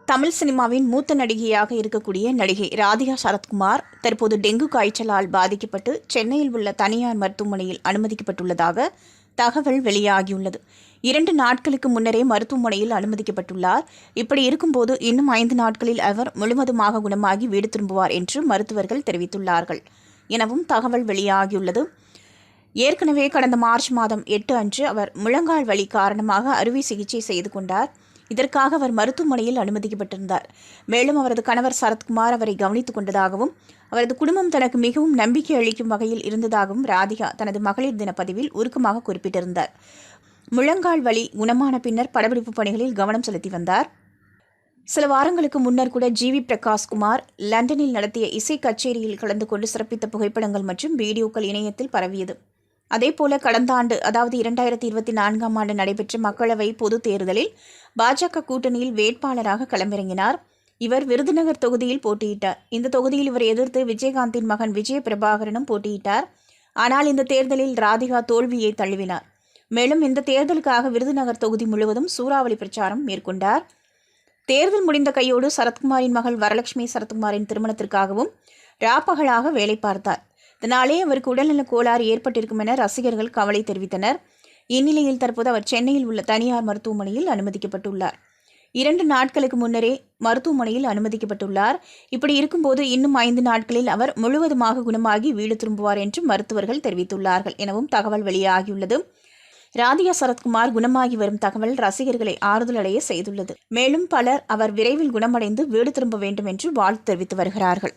தமிழ் சினிமாவின் மூத்த நடிகையாக இருக்கக்கூடிய நடிகை ராதிகா சரத்குமார் தற்போது டெங்கு காய்ச்சலால் பாதிக்கப்பட்டு சென்னையில் உள்ள தனியார் மருத்துவமனையில் அனுமதிக்கப்பட்டுள்ளதாக தகவல் வெளியாகியுள்ளது. 2 நாட்களுக்கு முன்னரே மருத்துவமனையில் அனுமதிக்கப்பட்டுள்ளார். இப்படி இருக்கும்போது இன்னும் 5 நாட்களில் அவர் முழுவதுமாக குணமாகி வீடு திரும்புவார் என்று மருத்துவர்கள் தெரிவித்துள்ளார்கள் எனவும் தகவல் வெளியாகியுள்ளது. ஏற்கனவே கடந்த மார்ச் மாதம் 8 அன்று அவர் முழங்கால் வலி காரணமாக அறுவை சிகிச்சை செய்து கொண்டார். இதற்காக அவர் மருத்துவமனையில் அனுமதிக்கப்பட்டிருந்தார். மேலும் அவரது கணவர் சரத்குமார் அவரை கவனித்துக் கொண்டதாகவும் அவரது குடும்பம் தனக்கு மிகவும் நம்பிக்கை அளிக்கும் வகையில் இருந்ததாகவும் ராதிகா தனது மகளிர் தின பதிவில் உருக்கமாக குறிப்பிட்டிருந்தார். முழங்கால் வலி குணமான பின்னர் படப்பிடிப்பு பணிகளில் கவனம் செலுத்தி வந்தார். சில வாரங்களுக்கு முன்னர் கூட ஜிவி பிரகாஷ்குமார் லண்டனில் நடத்திய இசை கச்சேரியில் கலந்து கொண்டு சிறப்பித்த புகைப்படங்கள் மற்றும் வீடியோக்கள் இணையத்தில் பரவியது. அதேபோல கடந்த ஆண்டு, அதாவது 2024ஆம் ஆண்டு நடைபெற்ற மக்களவை பொதுத் தேர்தலில் பாஜக கூட்டணியில் வேட்பாளராக களமிறங்கினார். இவர் விருதுநகர் தொகுதியில் போட்டியிட்டார். இந்த தொகுதியில் இவர் எதிர்த்து விஜயகாந்தின் மகன் விஜய பிரபாகரனும் போட்டியிட்டார். ஆனால் இந்த தேர்தலில் ராதிகா தோல்வியை தழுவினார். மேலும் இந்த தேர்தலுக்காக விருதுநகர் தொகுதி முழுவதும் சூறாவளி பிரச்சாரம் மேற்கொண்டார். தேர்தல் முடிந்த கையோடு சரத்குமாரின் மகள் வரலட்சுமி சரத்குமாரின் திருமணத்திற்காகவும் ராப்பகலாக வேலை பார்த்தார். இதனாலே அவருக்கு உடல்நலக் கோளாறு ஏற்பட்டிருக்கும் என ரசிகர்கள் கவலை தெரிவித்தனர். இந்நிலையில் தற்போது அவர் சென்னையில் உள்ள தனியார் மருத்துவமனையில் அனுமதிக்கப்பட்டுள்ளார். 2 நாட்களுக்கு முன்னரே மருத்துவமனையில் அனுமதிக்கப்பட்டுள்ளார். இப்படி இருக்கும்போது இன்னும் 5 நாட்களில் அவர் முழுவதுமாக குணமாகி வீடு திரும்புவார் என்று மருத்துவர்கள் தெரிவித்துள்ளார்கள் எனவும் தகவல் வெளியாகியுள்ளது. ராதிகா சரத்குமார் குணமாகி வரும் தகவல் ரசிகர்களை ஆறுதலடைய செய்துள்ளது. மேலும் பலர் அவர் விரைவில் குணமடைந்து வீடு திரும்ப வேண்டும் என்று வாழ்த்து தெரிவித்து வருகிறார்கள்.